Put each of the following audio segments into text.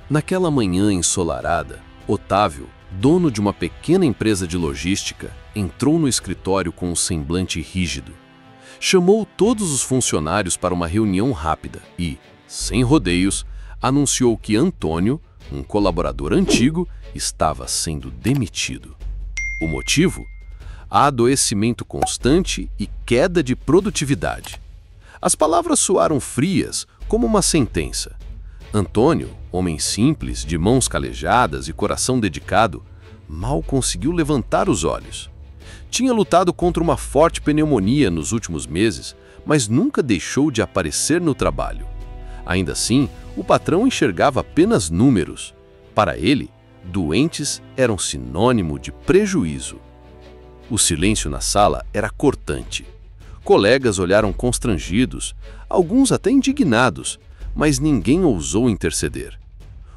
Naquela manhã ensolarada, Otávio, dono de uma pequena empresa de logística, entrou no escritório com um semblante rígido. Chamou todos os funcionários para uma reunião rápida e, sem rodeios, anunciou que Antônio, um colaborador antigo, estava sendo demitido. O motivo? Adoecimento constante e queda de produtividade. As palavras soaram frias, como uma sentença. Antônio, homem simples, de mãos calejadas e coração dedicado, mal conseguiu levantar os olhos. Tinha lutado contra uma forte pneumonia nos últimos meses, mas nunca deixou de aparecer no trabalho. Ainda assim, o patrão enxergava apenas números. Para ele, doentes eram sinônimo de prejuízo. O silêncio na sala era cortante. Colegas olharam constrangidos, alguns até indignados, mas ninguém ousou interceder.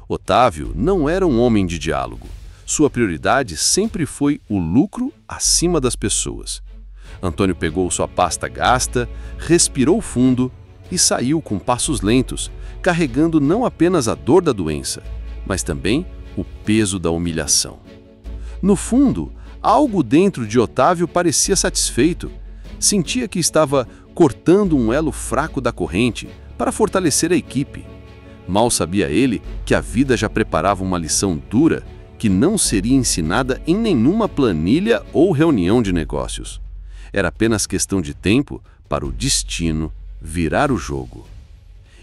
Otávio não era um homem de diálogo. Sua prioridade sempre foi o lucro acima das pessoas. Antônio pegou sua pasta gasta, respirou fundo e saiu com passos lentos, carregando não apenas a dor da doença, mas também o peso da humilhação. No fundo, algo dentro de Otávio parecia satisfeito. Sentia que estava cortando um elo fraco da corrente para fortalecer a equipe. Mal sabia ele que a vida já preparava uma lição dura que não seria ensinada em nenhuma planilha ou reunião de negócios. Era apenas questão de tempo para o destino virar o jogo.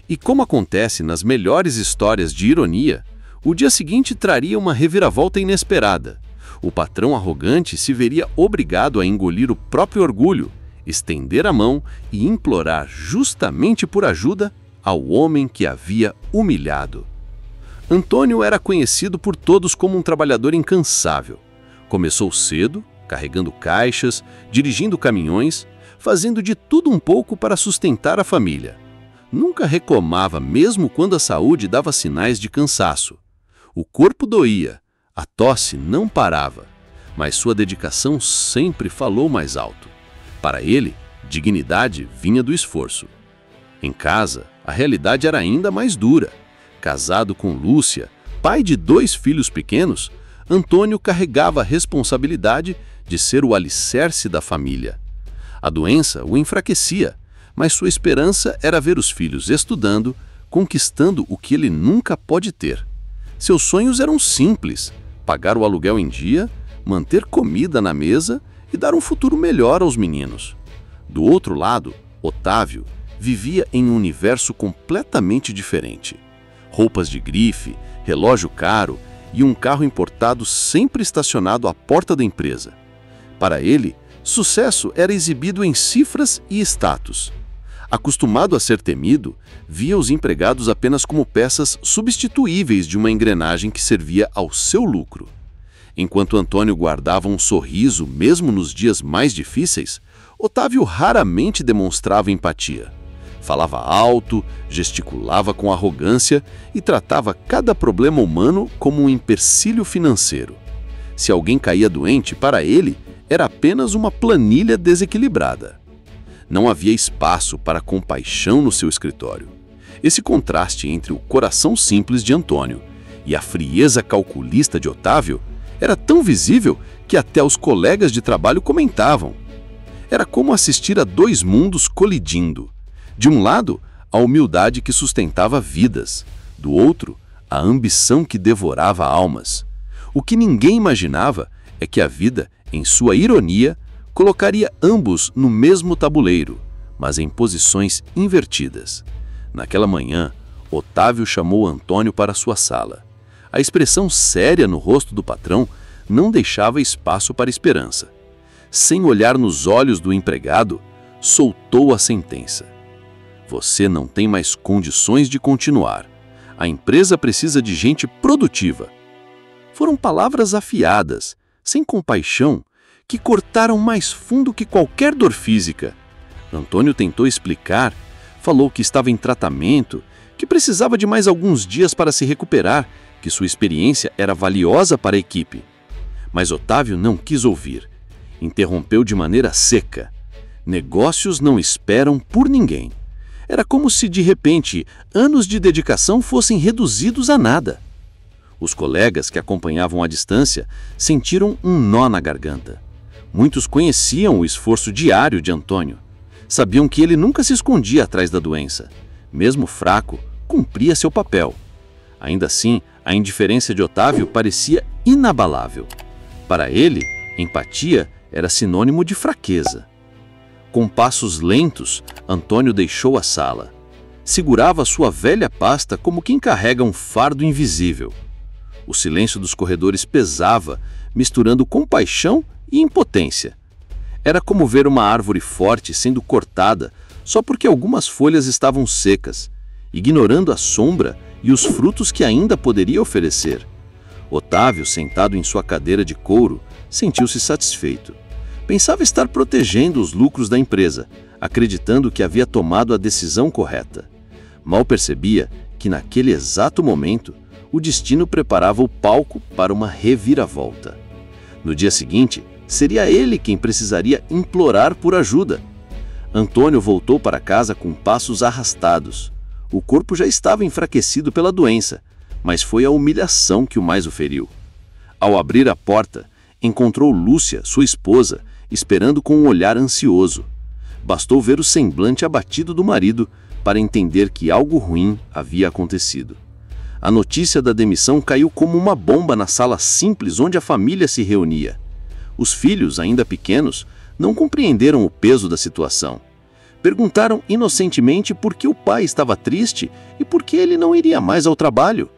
E como acontece nas melhores histórias de ironia, o dia seguinte traria uma reviravolta inesperada. O patrão arrogante se veria obrigado a engolir o próprio orgulho, estender a mão e implorar justamente por ajuda ao homem que havia humilhado. Antônio era conhecido por todos como um trabalhador incansável. Começou cedo, carregando caixas, dirigindo caminhões, fazendo de tudo um pouco para sustentar a família. Nunca reclamava mesmo quando a saúde dava sinais de cansaço. O corpo doía, a tosse não parava, mas sua dedicação sempre falou mais alto. Para ele, dignidade vinha do esforço. Em casa, a realidade era ainda mais dura. Casado com Lúcia, pai de 2 filhos pequenos, Antônio carregava a responsabilidade de ser o alicerce da família. A doença o enfraquecia, mas sua esperança era ver os filhos estudando, conquistando o que ele nunca pode ter. Seus sonhos eram simples: pagar o aluguel em dia, manter comida na mesa e dar um futuro melhor aos meninos. Do outro lado, Otávio vivia em um universo completamente diferente. Roupas de grife, relógio caro e um carro importado sempre estacionado à porta da empresa. Para ele, sucesso era exibido em cifras e status. Acostumado a ser temido, via os empregados apenas como peças substituíveis de uma engrenagem que servia ao seu lucro. Enquanto Antônio guardava um sorriso mesmo nos dias mais difíceis, Otávio raramente demonstrava empatia. Falava alto, gesticulava com arrogância e tratava cada problema humano como um empecilho financeiro. Se alguém caía doente, para ele, era apenas uma planilha desequilibrada. Não havia espaço para compaixão no seu escritório. Esse contraste entre o coração simples de Antônio e a frieza calculista de Otávio era tão visível que até os colegas de trabalho comentavam. Era como assistir a 2 mundos colidindo. De um lado, a humildade que sustentava vidas. Do outro, a ambição que devorava almas. O que ninguém imaginava é que a vida, em sua ironia, colocaria ambos no mesmo tabuleiro, mas em posições invertidas. Naquela manhã, Otávio chamou Antônio para sua sala. A expressão séria no rosto do patrão não deixava espaço para esperança. Sem olhar nos olhos do empregado, soltou a sentença: "Você não tem mais condições de continuar. A empresa precisa de gente produtiva." Foram palavras afiadas, sem compaixão, que cortaram mais fundo que qualquer dor física. Antônio tentou explicar, falou que estava em tratamento, que precisava de mais alguns dias para se recuperar, que sua experiência era valiosa para a equipe. Mas Otávio não quis ouvir. Interrompeu de maneira seca: "Negócios não esperam por ninguém." Era como se, de repente, anos de dedicação fossem reduzidos a nada. Os colegas que acompanhavam à distância sentiram um nó na garganta. Muitos conheciam o esforço diário de Antônio. Sabiam que ele nunca se escondia atrás da doença. Mesmo fraco, cumpria seu papel. Ainda assim, a indiferença de Otávio parecia inabalável. Para ele, empatia era sinônimo de fraqueza. Com passos lentos, Antônio deixou a sala. Segurava sua velha pasta como quem carrega um fardo invisível. O silêncio dos corredores pesava, misturando compaixão e impotência. Era como ver uma árvore forte sendo cortada só porque algumas folhas estavam secas, ignorando a sombra e os frutos que ainda poderia oferecer. Otávio, sentado em sua cadeira de couro, sentiu-se satisfeito. Pensava estar protegendo os lucros da empresa, acreditando que havia tomado a decisão correta. Mal percebia que, naquele exato momento, o destino preparava o palco para uma reviravolta. No dia seguinte, seria ele quem precisaria implorar por ajuda. Antônio voltou para casa com passos arrastados. O corpo já estava enfraquecido pela doença, mas foi a humilhação que o mais o feriu. Ao abrir a porta, encontrou Lúcia, sua esposa, esperando com um olhar ansioso. Bastou ver o semblante abatido do marido para entender que algo ruim havia acontecido. A notícia da demissão caiu como uma bomba na sala simples onde a família se reunia. Os filhos, ainda pequenos, não compreenderam o peso da situação. Perguntaram inocentemente por que o pai estava triste e por que ele não iria mais ao trabalho.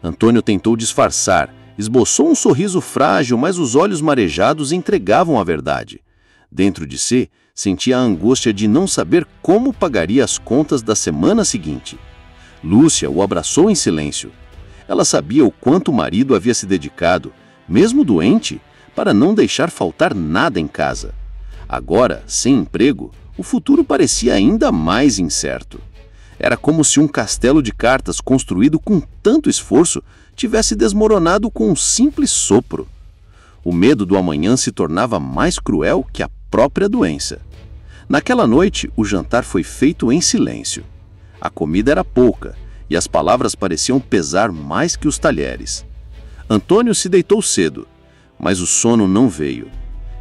Antônio tentou disfarçar, esboçou um sorriso frágil, mas os olhos marejados entregavam a verdade. Dentro de si, sentia a angústia de não saber como pagaria as contas da semana seguinte. Lúcia o abraçou em silêncio. Ela sabia o quanto o marido havia se dedicado, mesmo doente, para não deixar faltar nada em casa. Agora, sem emprego, o futuro parecia ainda mais incerto. Era como se um castelo de cartas construído com tanto esforço tivesse desmoronado com um simples sopro. O medo do amanhã se tornava mais cruel que a própria doença. Naquela noite, o jantar foi feito em silêncio. A comida era pouca e as palavras pareciam pesar mais que os talheres. Antônio se deitou cedo, mas o sono não veio.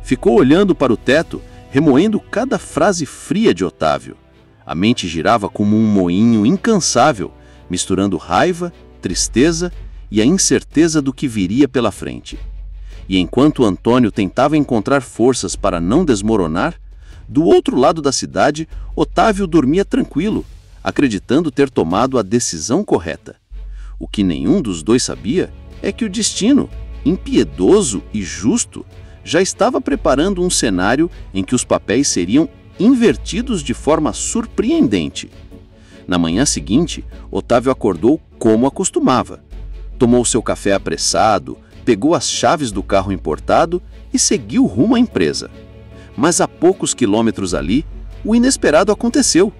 Ficou olhando para o teto, remoendo cada frase fria de Otávio. A mente girava como um moinho incansável, misturando raiva, tristeza e a incerteza do que viria pela frente. E enquanto Antônio tentava encontrar forças para não desmoronar, do outro lado da cidade, Otávio dormia tranquilo, acreditando ter tomado a decisão correta. O que nenhum dos dois sabia é que o destino, impiedoso e justo, já estava preparando um cenário em que os papéis seriam invertidos de forma surpreendente. Na manhã seguinte, Otávio acordou como acostumava. Tomou seu café apressado, pegou as chaves do carro importado e seguiu rumo à empresa. Mas a poucos quilômetros ali, o inesperado aconteceu.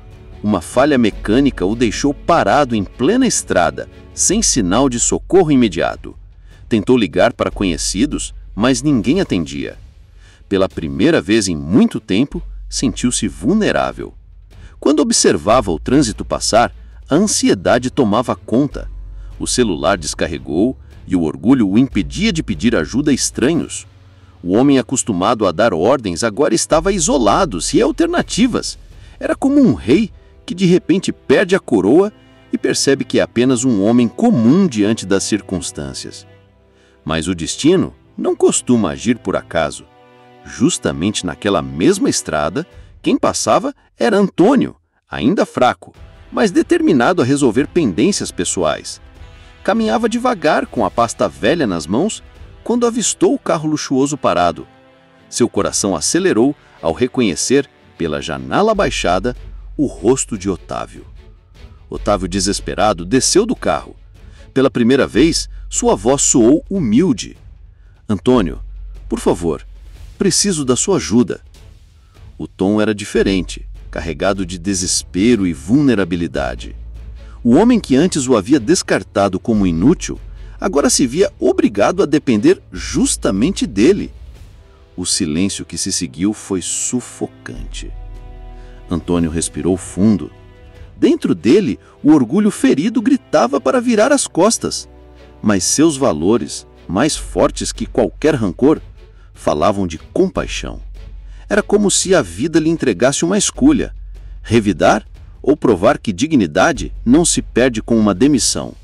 Uma falha mecânica o deixou parado em plena estrada, sem sinal de socorro imediato. Tentou ligar para conhecidos, mas ninguém atendia. Pela primeira vez em muito tempo, sentiu-se vulnerável. Quando observava o trânsito passar, a ansiedade tomava conta. O celular descarregou e o orgulho o impedia de pedir ajuda a estranhos. O homem acostumado a dar ordens agora estava isolado, sem alternativas. Era como um rei que de repente perde a coroa e percebe que é apenas um homem comum diante das circunstâncias. Mas o destino não costuma agir por acaso. Justamente naquela mesma estrada, quem passava era Antônio, ainda fraco, mas determinado a resolver pendências pessoais. Caminhava devagar com a pasta velha nas mãos quando avistou o carro luxuoso parado. Seu coração acelerou ao reconhecer, pela janela baixada, o rosto de Otávio. Otávio, desesperado, desceu do carro. Pela primeira vez, sua voz soou humilde. Antônio, por favor, preciso da sua ajuda. O tom era diferente, carregado de desespero e vulnerabilidade. O homem que antes o havia descartado como inútil, agora se via obrigado a depender justamente dele. O silêncio que se seguiu foi sufocante. Antônio respirou fundo. Dentro dele, o orgulho ferido gritava para virar as costas. Mas seus valores, mais fortes que qualquer rancor, falavam de compaixão. Era como se a vida lhe entregasse uma escolha: revidar ou provar que dignidade não se perde com uma demissão.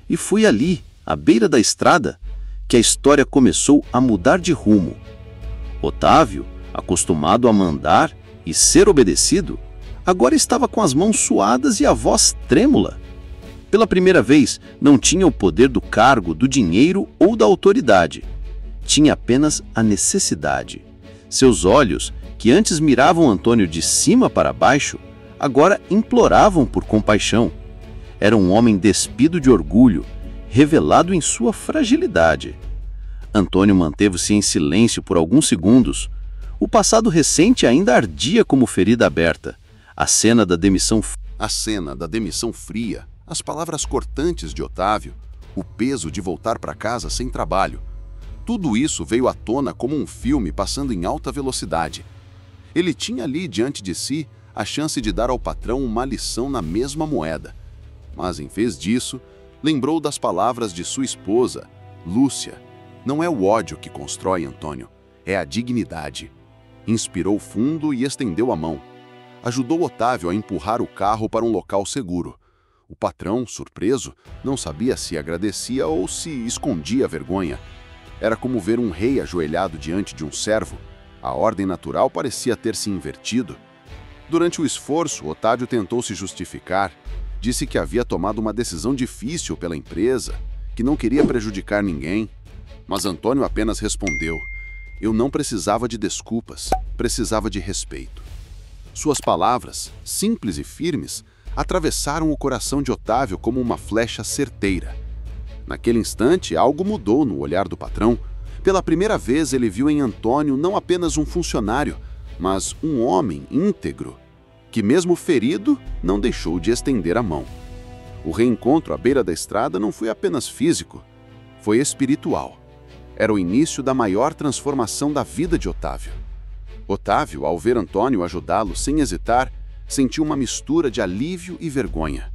E foi ali, à beira da estrada, que a história começou a mudar de rumo. Otávio, acostumado a mandar e ser obedecido, agora estava com as mãos suadas e a voz trêmula. Pela primeira vez, não tinha o poder do cargo, do dinheiro ou da autoridade. Tinha apenas a necessidade. Seus olhos, que antes miravam Antônio de cima para baixo, agora imploravam por compaixão. Era um homem despido de orgulho, revelado em sua fragilidade. Antônio manteve-se em silêncio por alguns segundos. O passado recente ainda ardia como ferida aberta. A cena da demissão fria, as palavras cortantes de Otávio, o peso de voltar para casa sem trabalho. Tudo isso veio à tona como um filme passando em alta velocidade. Ele tinha ali diante de si a chance de dar ao patrão uma lição na mesma moeda. Mas, em vez disso, lembrou das palavras de sua esposa, Lúcia. Não é o ódio que constrói Antônio, é a dignidade. Inspirou fundo e estendeu a mão. Ajudou Otávio a empurrar o carro para um local seguro. O patrão, surpreso, não sabia se agradecia ou se escondia a vergonha. Era como ver um rei ajoelhado diante de um servo. A ordem natural parecia ter se invertido. Durante o esforço, Otávio tentou se justificar. Disse que havia tomado uma decisão difícil pela empresa, que não queria prejudicar ninguém. Mas Antônio apenas respondeu: "Eu não precisava de desculpas, precisava de respeito." Suas palavras, simples e firmes, atravessaram o coração de Otávio como uma flecha certeira. Naquele instante, algo mudou no olhar do patrão. Pela primeira vez, ele viu em Antônio não apenas um funcionário, mas um homem íntegro, que mesmo ferido, não deixou de estender a mão. O reencontro à beira da estrada não foi apenas físico, foi espiritual. Era o início da maior transformação da vida de Otávio. Otávio, ao ver Antônio ajudá-lo sem hesitar, sentiu uma mistura de alívio e vergonha.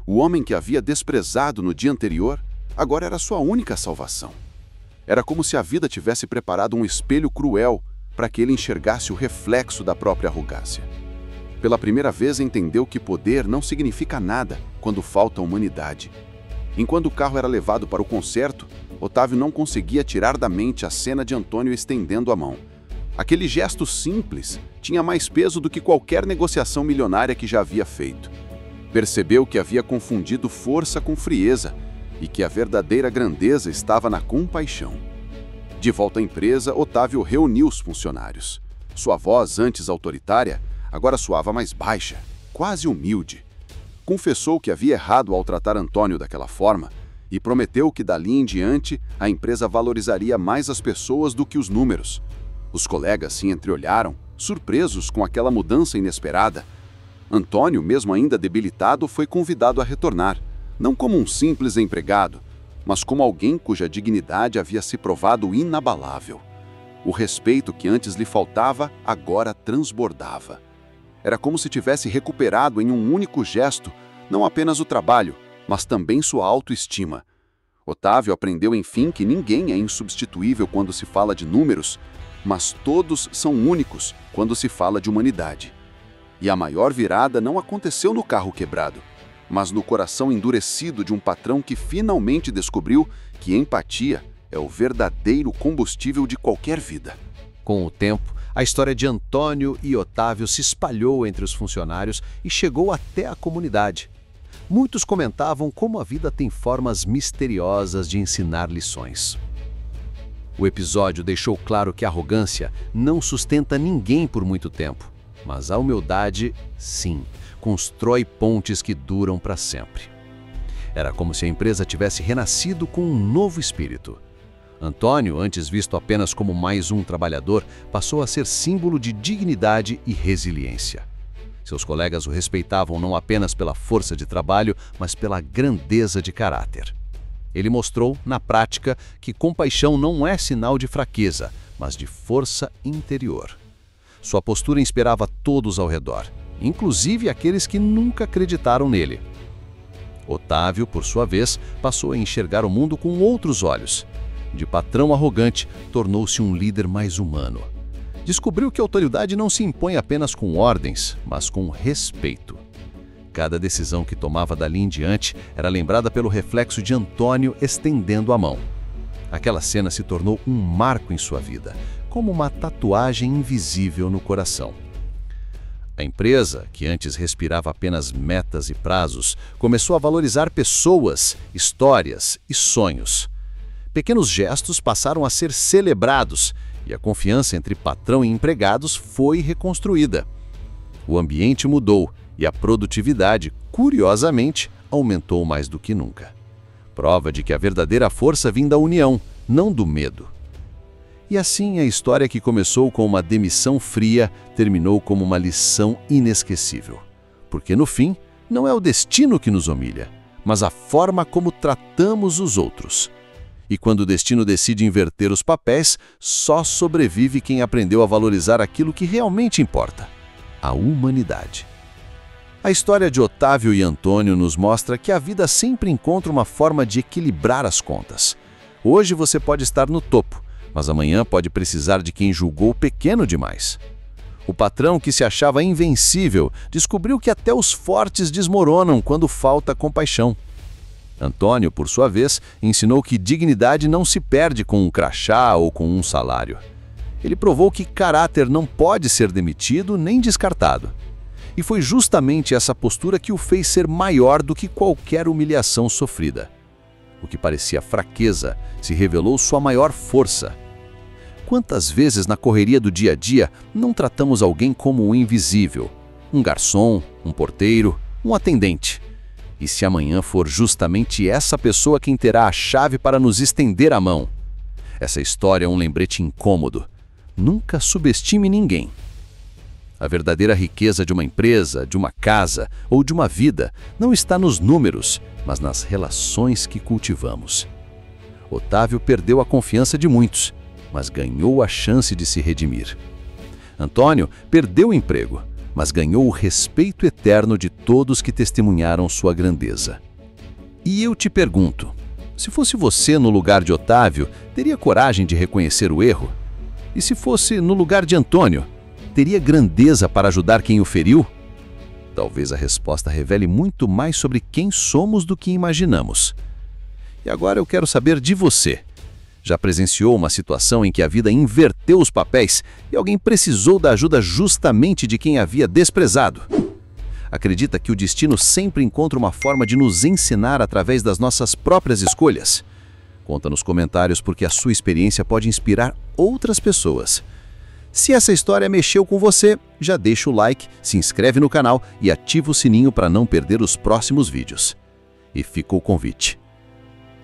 O homem que havia desprezado no dia anterior, agora era sua única salvação. Era como se a vida tivesse preparado um espelho cruel para que ele enxergasse o reflexo da própria arrogância. Pela primeira vez entendeu que poder não significa nada quando falta humanidade. Enquanto o carro era levado para o concerto, Otávio não conseguia tirar da mente a cena de Antônio estendendo a mão. Aquele gesto simples tinha mais peso do que qualquer negociação milionária que já havia feito. Percebeu que havia confundido força com frieza e que a verdadeira grandeza estava na compaixão. De volta à empresa, Otávio reuniu os funcionários. Sua voz, antes autoritária, agora soava mais baixa, quase humilde. Confessou que havia errado ao tratar Antônio daquela forma e prometeu que dali em diante a empresa valorizaria mais as pessoas do que os números. Os colegas se entreolharam, surpresos com aquela mudança inesperada. Antônio, mesmo ainda debilitado, foi convidado a retornar, não como um simples empregado, mas como alguém cuja dignidade havia se provado inabalável. O respeito que antes lhe faltava, agora transbordava. Era como se tivesse recuperado em um único gesto, não apenas o trabalho, mas também sua autoestima. Otávio aprendeu, enfim, que ninguém é insubstituível quando se fala de números, mas todos são únicos quando se fala de humanidade. E a maior virada não aconteceu no carro quebrado, mas no coração endurecido de um patrão que finalmente descobriu que empatia é o verdadeiro combustível de qualquer vida. Com o tempo, a história de Antônio e Otávio se espalhou entre os funcionários e chegou até a comunidade. Muitos comentavam como a vida tem formas misteriosas de ensinar lições. O episódio deixou claro que a arrogância não sustenta ninguém por muito tempo, mas a humildade, sim, constrói pontes que duram para sempre. Era como se a empresa tivesse renascido com um novo espírito. Antônio, antes visto apenas como mais um trabalhador, passou a ser símbolo de dignidade e resiliência. Seus colegas o respeitavam não apenas pela força de trabalho, mas pela grandeza de caráter. Ele mostrou, na prática, que compaixão não é sinal de fraqueza, mas de força interior. Sua postura inspirava todos ao redor, inclusive aqueles que nunca acreditaram nele. Otávio, por sua vez, passou a enxergar o mundo com outros olhos. De patrão arrogante, tornou-se um líder mais humano. Descobriu que a autoridade não se impõe apenas com ordens, mas com respeito. Cada decisão que tomava dali em diante era lembrada pelo reflexo de Antônio estendendo a mão. Aquela cena se tornou um marco em sua vida, como uma tatuagem invisível no coração. A empresa, que antes respirava apenas metas e prazos, começou a valorizar pessoas, histórias e sonhos. Pequenos gestos passaram a ser celebrados e a confiança entre patrão e empregados foi reconstruída. O ambiente mudou e a produtividade, curiosamente, aumentou mais do que nunca. Prova de que a verdadeira força vem da união, não do medo. E assim a história que começou com uma demissão fria terminou como uma lição inesquecível. Porque no fim, não é o destino que nos humilha, mas a forma como tratamos os outros. E quando o destino decide inverter os papéis, só sobrevive quem aprendeu a valorizar aquilo que realmente importa: a humanidade. A história de Otávio e Antônio nos mostra que a vida sempre encontra uma forma de equilibrar as contas. Hoje você pode estar no topo, mas amanhã pode precisar de quem julgou pequeno demais. O patrão que se achava invencível descobriu que até os fortes desmoronam quando falta compaixão. Antônio, por sua vez, ensinou que dignidade não se perde com um crachá ou com um salário. Ele provou que caráter não pode ser demitido nem descartado. E foi justamente essa postura que o fez ser maior do que qualquer humilhação sofrida. O que parecia fraqueza se revelou sua maior força. Quantas vezes na correria do dia a dia não tratamos alguém como um invisível? Um garçom, um porteiro, um atendente. E se amanhã for justamente essa pessoa quem terá a chave para nos estender a mão? Essa história é um lembrete incômodo. Nunca subestime ninguém. A verdadeira riqueza de uma empresa, de uma casa ou de uma vida não está nos números, mas nas relações que cultivamos. Otávio perdeu a confiança de muitos, mas ganhou a chance de se redimir. Antônio perdeu o emprego, mas ganhou o respeito eterno de todos que testemunharam sua grandeza. E eu te pergunto, se fosse você no lugar de Otávio, teria coragem de reconhecer o erro? E se fosse no lugar de Antônio, teria grandeza para ajudar quem o feriu? Talvez a resposta revele muito mais sobre quem somos do que imaginamos. E agora eu quero saber de você. Já presenciou uma situação em que a vida inverteu os papéis e alguém precisou da ajuda justamente de quem havia desprezado? Acredita que o destino sempre encontra uma forma de nos ensinar através das nossas próprias escolhas? Conta nos comentários porque a sua experiência pode inspirar outras pessoas. Se essa história mexeu com você, já deixa o like, se inscreve no canal e ativa o sininho para não perder os próximos vídeos. E fica o convite.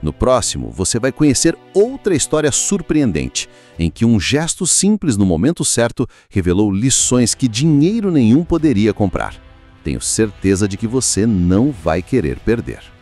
No próximo, você vai conhecer outra história surpreendente, em que um gesto simples no momento certo revelou lições que dinheiro nenhum poderia comprar. Tenho certeza de que você não vai querer perder.